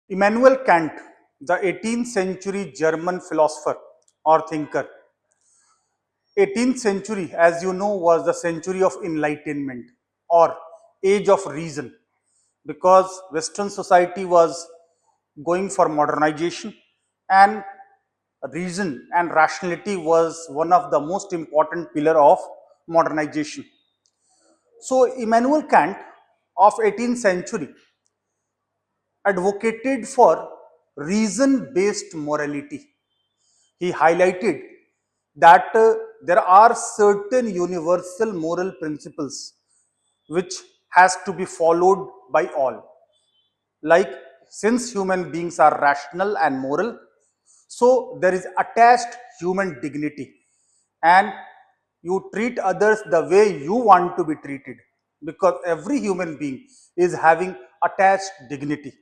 Immanuel Kant, the 18th century German philosopher or thinker. 18th century, as you know, was the century of enlightenment or age of reason, because Western society was going for modernization, and reason and rationality was one of the most important pillar of modernization. So Immanuel Kant of 18th century advocated for reason based morality. He highlighted that there are certain universal moral principles which has to be followed by all. Like, since human beings are rational and moral, so there is attached human dignity, and you treat others the way you want to be treated, because every human being is having attached dignity.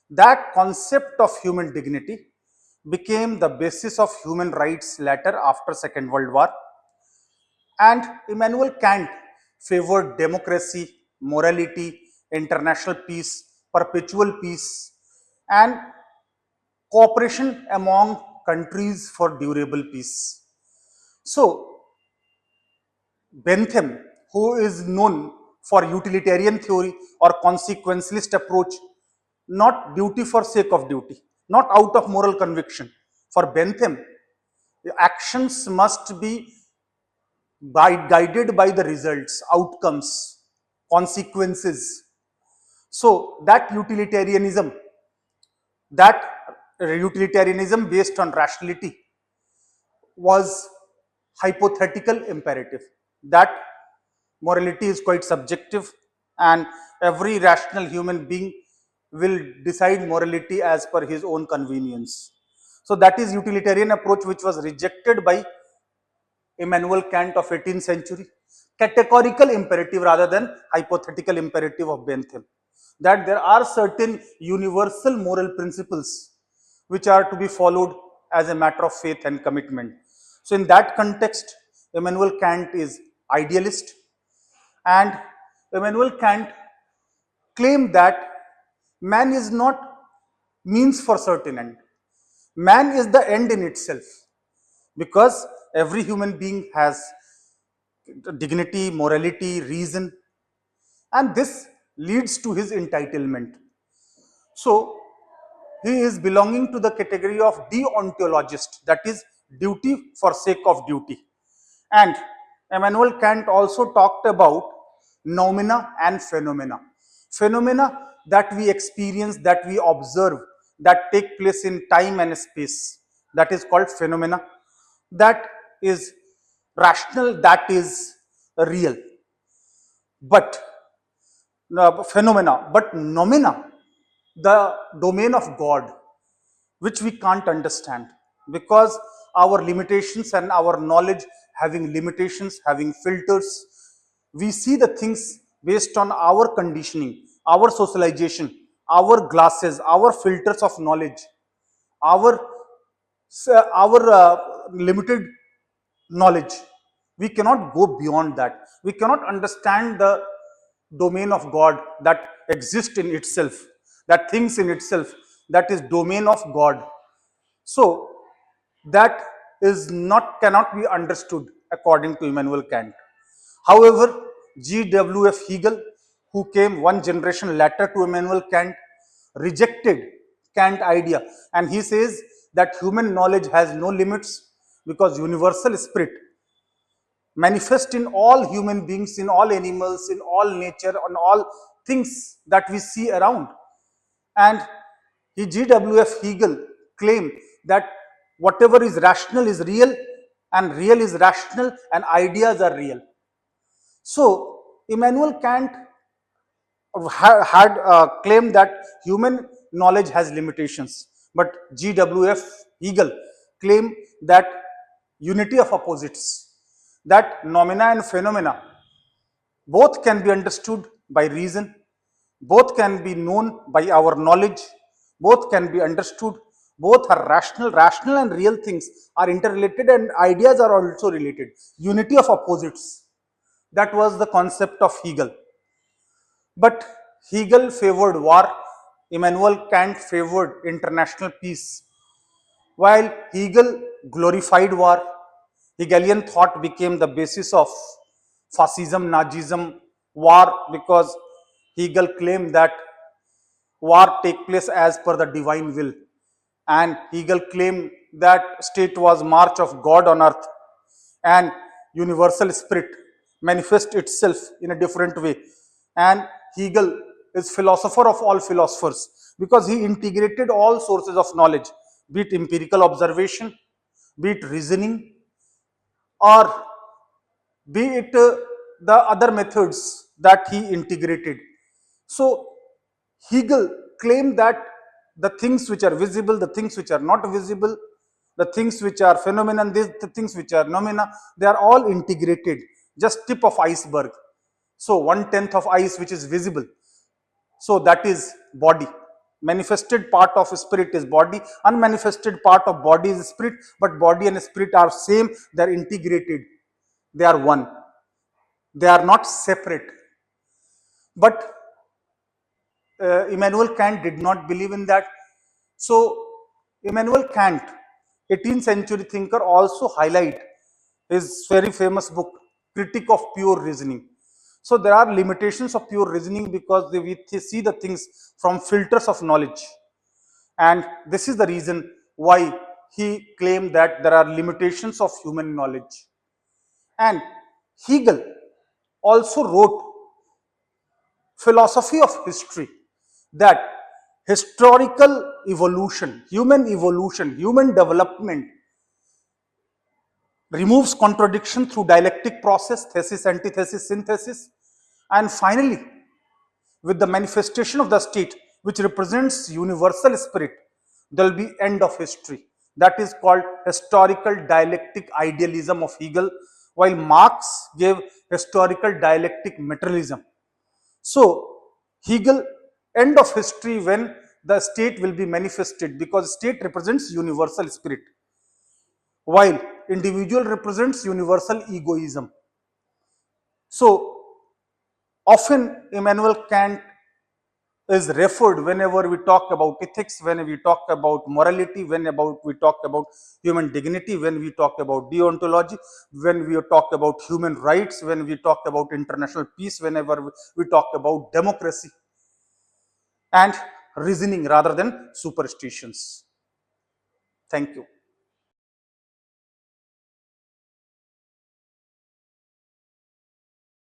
That concept of human dignity became the basis of human rights later after Second World War. And Immanuel Kant favored democracy, morality, international peace, perpetual peace, and cooperation among countries for durable peace. So, Bentham, who is known for utilitarian theory or consequentialist approach, not duty for sake of duty, not out of moral conviction. For Bentham, the actions must be guided by the results, outcomes, consequences. So that utilitarianism based on rationality was hypothetical imperative. That morality is quite subjective, and every rational human being will decide morality as per his own convenience. So that is utilitarian approach, which was rejected by Immanuel Kant of 18th century. Categorical imperative rather than hypothetical imperative of Bentham. That there are certain universal moral principles which are to be followed as a matter of faith and commitment. So in that context, Immanuel Kant is idealist, and Immanuel Kant claimed that man is not means for certain end. Man is the end in itself, because every human being has dignity, morality, reason, and this leads to his entitlement. So, he is belonging to the category of deontologist, that is, duty for sake of duty. And Immanuel Kant also talked about noumena and phenomena. Phenomena that we experience, that we observe, that take place in time and space, that is called phenomena. That is rational, that is real. But phenomena, but noumena, the domain of God, which we can't understand, because our limitations and our knowledge having limitations, having filters, we see the things based on our conditioning, our socialization, our glasses, our filters of knowledge, our limited knowledge. We cannot go beyond that. We cannot understand the domain of God that exists in itself, that thinks in itself, that is domain of God. So that is not cannot be understood according to Immanuel Kant. However, G.W.F. Hegel, who came one generation later to Immanuel Kant, rejected Kant idea, and he says that human knowledge has no limits, because universal spirit manifest in all human beings, in all animals, in all nature, on all things that we see around. And G.W.F. Hegel claimed that whatever is rational is real, and real is rational, and ideas are real. So Immanuel Kant had claimed that human knowledge has limitations, but G.W.F. Hegel claimed that unity of opposites, that noumena and phenomena both can be understood by reason, both can be known by our knowledge, both can be understood, both are rational and real things are interrelated, and ideas are also related. Unity of opposites. That was the concept of Hegel. But Hegel favored war, Immanuel Kant favored international peace, while Hegel glorified war. Hegelian thought became the basis of fascism, Nazism, war, because Hegel claimed that war take place as per the divine will, and Hegel claimed that state was march of God on earth, and universal spirit manifests itself in a different way. And Hegel is philosopher of all philosophers because he integrated all sources of knowledge, be it empirical observation, be it reasoning, or be it the other methods that he integrated. So Hegel claimed that the things which are visible, the things which are not visible, the things which are phenomenon, the things which are phenomena, they are all integrated, just tip of iceberg. So 1/10 of ice which is visible, so that is body. Manifested part of spirit is body, unmanifested part of body is spirit, but body and spirit are same, they are integrated, they are one, they are not separate. But Immanuel Kant did not believe in that. So Immanuel Kant, 18th century thinker, also highlight his very famous book, Critique of Pure Reasoning. So there are limitations of pure reasoning because we see the things from filters of knowledge. And this is the reason why he claimed that there are limitations of human knowledge. And Hegel also wrote Philosophy of History, that historical evolution, human development removes contradiction through dialectic process, thesis, antithesis, synthesis, and finally, with the manifestation of the state, which represents universal spirit, there will be end of history. That is called historical dialectic idealism of Hegel, while Marx gave historical dialectic materialism. So Hegel, end of history when the state will be manifested, because state represents universal spirit, while individual represents universal egoism. So often Immanuel Kant is referred whenever we talk about ethics, when we talk about morality, we talk about human dignity, when we talk about deontology, when we talk about human rights, when we talk about international peace, whenever we talk about democracy and reasoning rather than superstitions. Thank you.